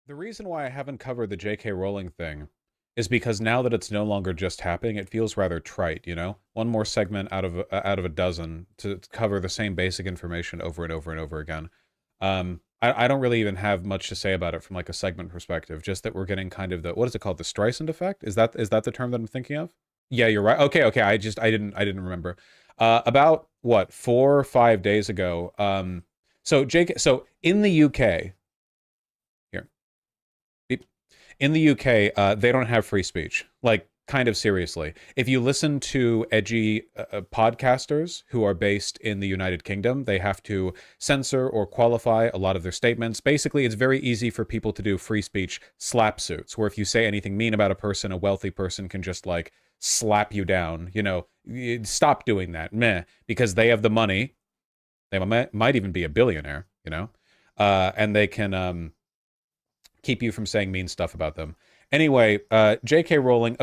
The reason why I haven't covered the J.K. Rowling thing is because now that it's no longer just happening, it feels rather trite, you know? One more segment out of a dozen to cover the same basic information over and over and over again. I don't really even have much to say about it from like a segment perspective, just that we're getting kind of the, what is it called? The Streisand effect? Is that the term that I'm thinking of? Yeah, you're right. Okay, I didn't remember. About what, 4 or 5 days ago, so in the UK, here, beep. In the UK, they don't have free speech. Like, kind of seriously. If you listen to edgy podcasters who are based in the United Kingdom, they have to censor or qualify a lot of their statements. Basically, it's very easy for people to do free speech slap suits, where if you say anything mean about a person, a wealthy person can just like slap you down. You know, stop doing that, meh, because they have the money. They might even be a billionaire, you know, and they can keep you from saying mean stuff about them. Anyway, J.K. Rowling,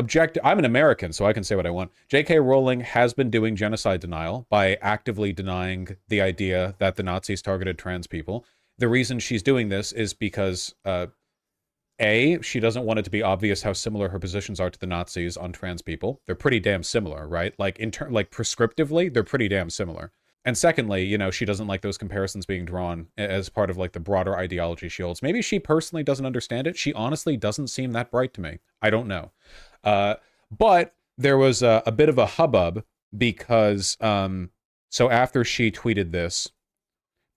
I'm an American, so I can say what I want. J.K. Rowling has been doing genocide denial by actively denying the idea that the Nazis targeted trans people. The reason she's doing this is because, A, she doesn't want it to be obvious how similar her positions are to the Nazis on trans people. They're pretty damn similar, right? Like, like prescriptively, they're pretty damn similar. And secondly, you know, she doesn't like those comparisons being drawn as part of like the broader ideology she holds. Maybe she personally doesn't understand it. She honestly doesn't seem that bright to me. I don't know. But there was a bit of a hubbub because, so after she tweeted this,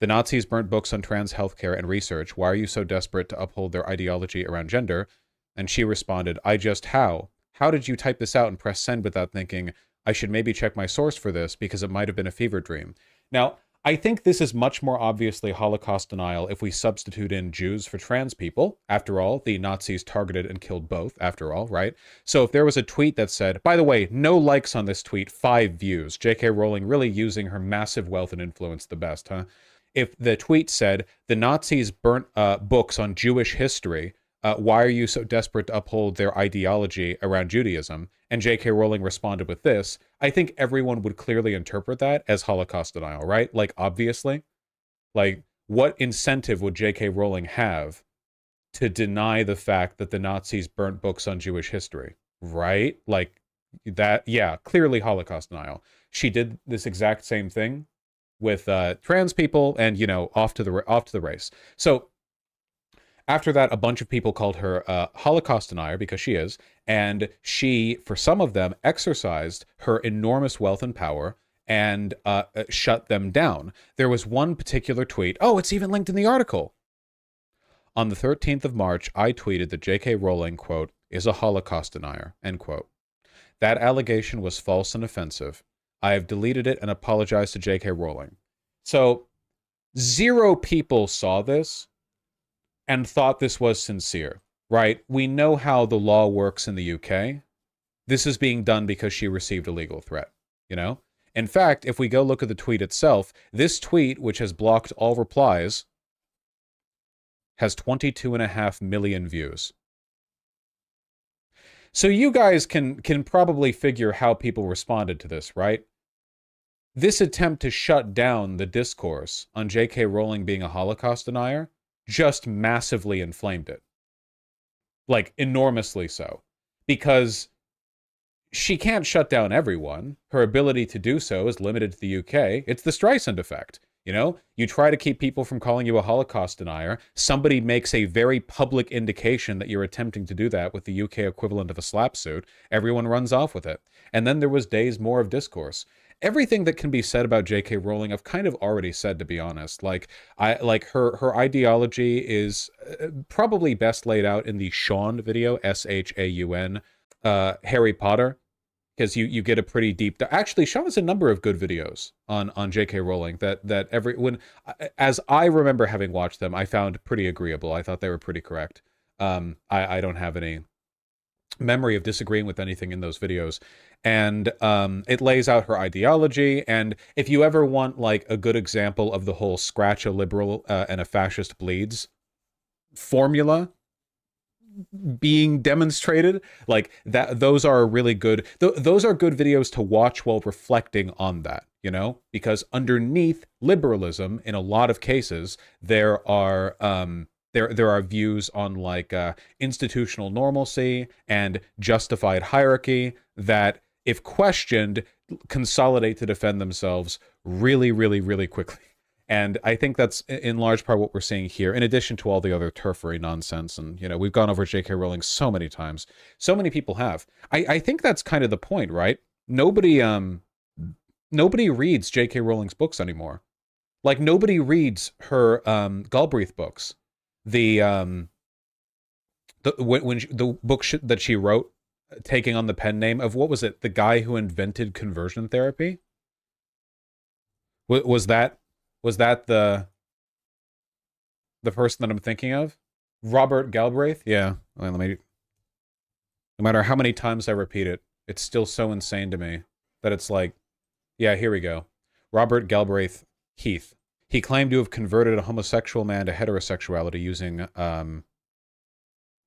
the Nazis burnt books on trans healthcare and research. Why are you so desperate to uphold their ideology around gender? And she responded, how? How did you type this out and press send without thinking, I should maybe check my source for this because it might have been a fever dream. Now, I think this is much more obviously Holocaust denial if we substitute in Jews for trans people. After all, the Nazis targeted and killed both, after all, right? So if there was a tweet that said, by the way, no likes on this tweet, 5 views, J.K. Rowling really using her massive wealth and influence the best, huh? If the tweet said, the Nazis burnt books on Jewish history, why are you so desperate to uphold their ideology around Judaism? And J.K. Rowling responded with this. I think everyone would clearly interpret that as Holocaust denial, right? Like, obviously. Like, what incentive would J.K. Rowling have to deny the fact that the Nazis burnt books on Jewish history, right? Like, that, yeah, clearly Holocaust denial. She did this exact same thing with trans people and, you know, off to the race. So, after that, a bunch of people called her a Holocaust denier, because she is, and she, for some of them, exercised her enormous wealth and power and shut them down. There was one particular tweet, oh, it's even linked in the article. On the 13th of March, I tweeted that J.K. Rowling, quote, is a Holocaust denier, end quote. That allegation was false and offensive. I have deleted it and apologized to J.K. Rowling. So, 0 people saw this and thought this was sincere, right? We know how the law works in the UK. This is being done because she received a legal threat, you know? In fact, if we go look at the tweet itself, this tweet, which has blocked all replies, has 22.5 million views. So you guys can probably figure how people responded to this, right? This attempt to shut down the discourse on J.K. Rowling being a Holocaust denier just massively inflamed it. Like, enormously so. Because she can't shut down everyone. Her ability to do so is limited to the UK. It's the Streisand effect. You know, you try to keep people from calling you a Holocaust denier. Somebody makes a very public indication that you're attempting to do that with the UK equivalent of a slap suit. Everyone runs off with it. And then there was days more of discourse. Everything that can be said about J.K. Rowling, I've kind of already said, to be honest. Like, her ideology is probably best laid out in the Shaun video, Shaun, Harry Potter, because you get a pretty deep. Actually, Shaun has a number of good videos on J.K. Rowling as I remember having watched them, I found pretty agreeable. I thought they were pretty correct. I don't have any memory of disagreeing with anything in those videos. And it lays out her ideology. And if you ever want like a good example of the whole scratch a liberal and a fascist bleeds formula being demonstrated, like that, those are really good. Those are good videos to watch while reflecting on that, you know, because underneath liberalism, in a lot of cases, there are there are views on like institutional normalcy and justified hierarchy that, if questioned, consolidate to defend themselves really, really, really quickly. And I think that's in large part what we're seeing here, in addition to all the other turfery nonsense. And, you know, we've gone over J.K. Rowling so many times. So many people have. I think that's kind of the point, right? Nobody reads J.K. Rowling's books anymore. Like, nobody reads her Galbraith books. The the book that she wrote, taking on the pen name of, what was it? The guy who invented conversion therapy? Was that the person that I'm thinking of? Robert Galbraith? Yeah. Well, let me. No matter how many times I repeat it, it's still so insane to me that it's like, yeah, here we go. Robert Galbraith Heath. He claimed to have converted a homosexual man to heterosexuality using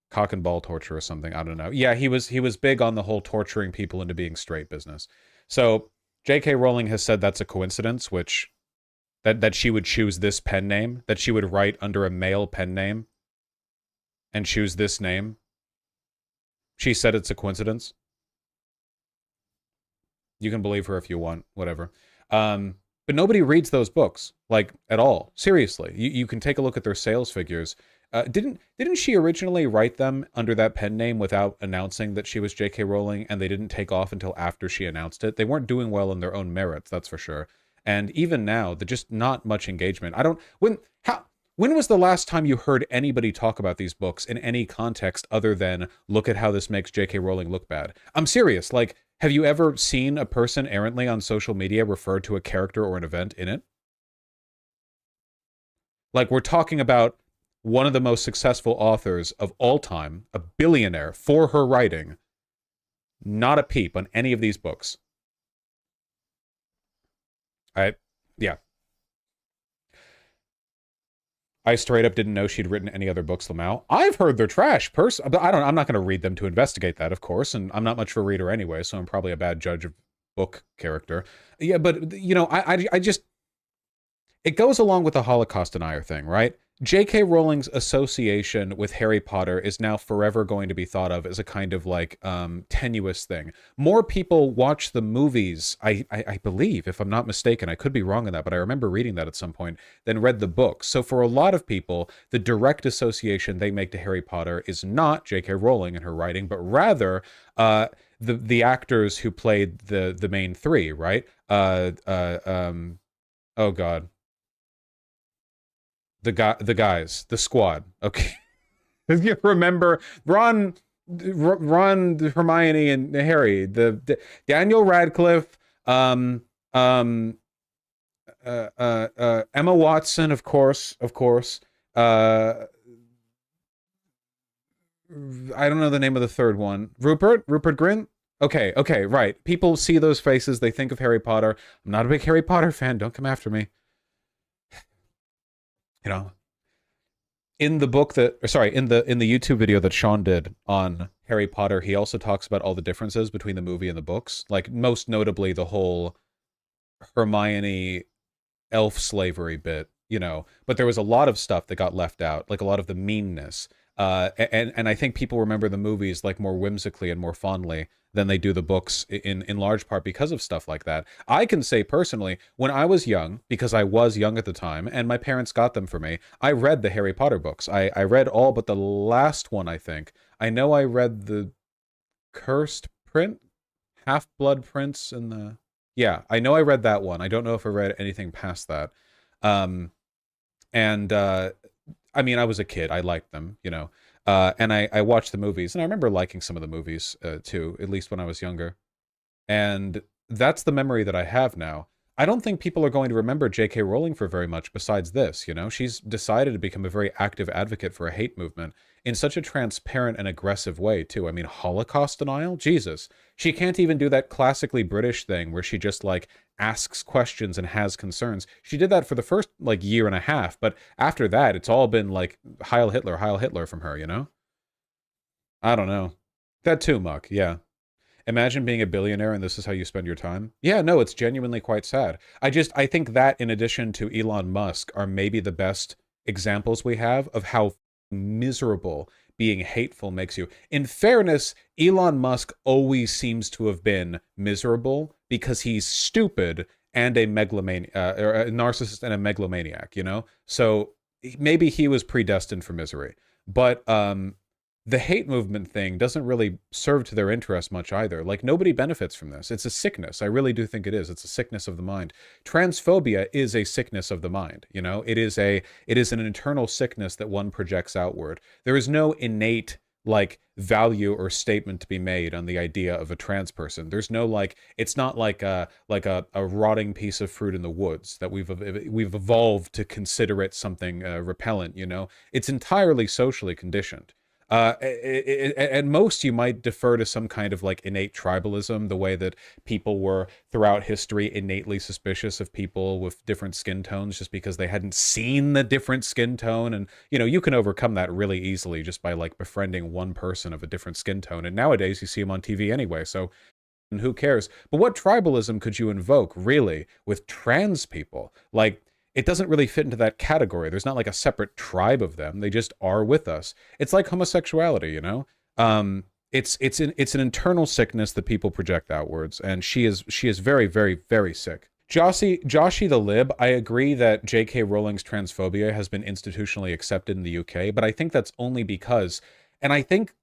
cock and ball torture or something. I don't know. Yeah, he was big on the whole torturing people into being straight business. So J.K. Rowling has said that's a coincidence, which that she would choose this pen name, that she would write under a male pen name and choose this name. She said it's a coincidence. You can believe her if you want, whatever. But nobody reads those books, like, at all. Seriously. You can take a look at their sales figures. Didn't she originally write them under that pen name without announcing that she was J.K. Rowling, and they didn't take off until after she announced it? They weren't doing well in their own merits, that's for sure. And even now, there's just not much engagement. When was the last time you heard anybody talk about these books in any context other than, look at how this makes J.K. Rowling look bad? I'm serious. Like, have you ever seen a person errantly on social media refer to a character or an event in it? Like, we're talking about one of the most successful authors of all time, a billionaire for her writing, not a peep on any of these books. Yeah. I straight up didn't know she'd written any other books, Lamau. I've heard they're trash. But I'm not going to read them to investigate that, of course, and I'm not much of a reader anyway, so I'm probably a bad judge of book character. Yeah, but, you know, I just... It goes along with the Holocaust denier thing, right? J.K. Rowling's association with Harry Potter is now forever going to be thought of as a kind of, like, tenuous thing. More people watch the movies, I believe, if I'm not mistaken. I could be wrong on that, but I remember reading that at some point, than read the books. So for a lot of people, the direct association they make to Harry Potter is not J.K. Rowling and her writing, but rather the actors who played the main three, right? Oh, God. The guys, the squad. Okay. You remember Ron, Hermione, and Harry, the Daniel Radcliffe, Emma Watson, of course. I don't know the name of the third one. Rupert Grint. Okay, right. People see those faces, they think of Harry Potter. I'm not a big Harry Potter fan. Don't come after me. You know, in the book in the YouTube video that Sean did on Harry Potter, he also talks about all the differences between the movie and the books. Like, most notably, the whole Hermione elf slavery bit, you know. But there was a lot of stuff that got left out, like a lot of the meanness. And I think people remember the movies, like, more whimsically and more fondly than they do the books, in large part because of stuff like that. I can say personally, when I was young, because I was young at the time, and my parents got them for me, I read the Harry Potter books. I read all but the last one, I think. I know I read the Cursed Print, Half-Blood Prince, and the... Yeah, I know I read that one. I don't know if I read anything past that. I mean, I was a kid. I liked them, you know. And I watched the movies, and I remember liking some of the movies, too, at least when I was younger. And that's the memory that I have now. I don't think people are going to remember J.K. Rowling for very much besides this, you know? She's decided to become a very active advocate for a hate movement in such a transparent and aggressive way, too. I mean, Holocaust denial? Jesus. She can't even do that classically British thing where she just, like, asks questions and has concerns. She did that for the first, like, year and a half, but after that, it's all been, like, Heil Hitler from her, you know? I don't know. That too, Muck, yeah. Imagine being a billionaire and this is how you spend your time. Yeah, no, it's genuinely quite sad. I think that in addition to Elon Musk are maybe the best examples we have of how miserable being hateful makes you. In fairness, Elon Musk always seems to have been miserable because he's stupid and a or a narcissist and a megalomaniac, you know? So maybe he was predestined for misery. But the hate movement thing doesn't really serve to their interest much either. Like, nobody benefits from this. It's a sickness. I really do think it is. It's a sickness of the mind. Transphobia is a sickness of the mind, you know? It is an internal sickness that one projects outward. There is no innate like value or statement to be made on the idea of a trans person. There's no like, it's not like a rotting piece of fruit in the woods that we've evolved to consider it something repellent, you know? It's entirely socially conditioned. At most, you might defer to some kind of like innate tribalism, the way that people were throughout history innately suspicious of people with different skin tones just because they hadn't seen the different skin tone. And, you know, you can overcome that really easily just by like befriending one person of a different skin tone. And nowadays you see them on TV anyway. So and who cares? But what tribalism could you invoke really with trans people? Like, it doesn't really fit into that category. There's not like a separate tribe of them. They just are with us. It's like homosexuality, you know? It's an internal sickness that people project outwards, and she is very, very, very sick. Joshy the Lib, I agree that J.K. Rowling's transphobia has been institutionally accepted in the UK, but I think that's only because, and I think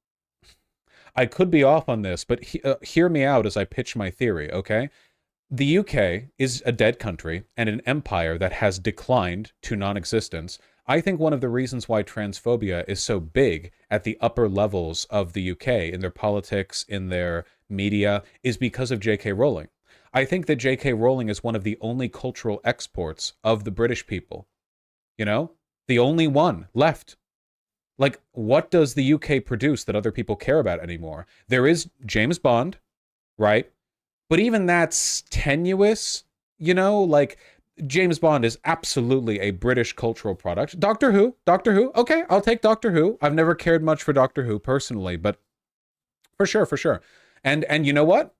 I could be off on this, but hear me out as I pitch my theory, okay? The UK is a dead country and an empire that has declined to non-existence. I think one of the reasons why transphobia is so big at the upper levels of the UK, in their politics, in their media, is because of J.K. Rowling. I think that J.K. Rowling is one of the only cultural exports of the British people. You know? The only one left. Like, what does the UK produce that other people care about anymore? There is James Bond, right? But even that's tenuous, you know, like James Bond is absolutely a British cultural product. Doctor Who, okay, I'll take Doctor Who. I've never cared much for Doctor Who personally, but for sure. And you know what?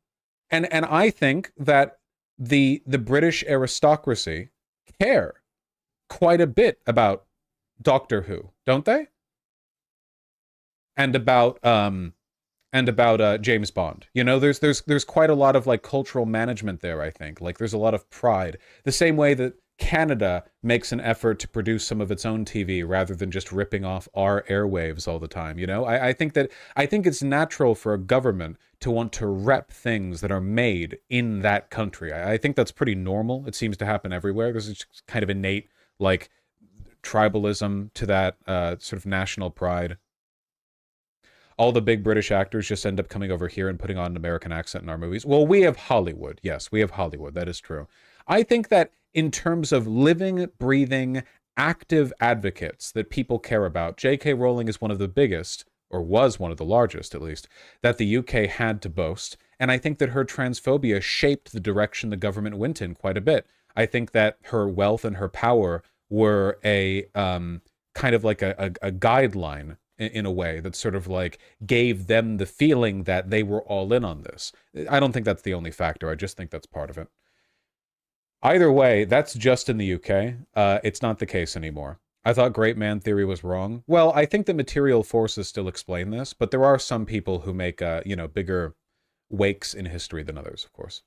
And I think that the British aristocracy care quite a bit about Doctor Who, don't they? And about James Bond. You know, there's quite a lot of like cultural management there, I think. Like there's a lot of pride. The same way that Canada makes an effort to produce some of its own TV rather than just ripping off our airwaves all the time, you know? I think it's natural for a government to want to rep things that are made in that country. I think that's pretty normal. It seems to happen everywhere. There's just kind of innate like tribalism to that sort of national pride. All the big British actors just end up coming over here and putting on an American accent in our movies. Well, we have Hollywood. Yes, we have Hollywood. That is true. I think that in terms of living, breathing, active advocates that people care about, J.K. Rowling is one of the biggest, or was one of the largest at least, that the UK had to boast. And I think that her transphobia shaped the direction the government went in quite a bit. I think that her wealth and her power were a kind of like a guideline in a way that sort of like gave them the feeling that they were all in on this. I don't think that's the only factor. I just think that's part of it. Either way, that's just in the UK. It's not the case anymore. I thought great man theory was wrong. Well, I think the material forces still explain this, but there are some people who make, you know, bigger wakes in history than others, of course.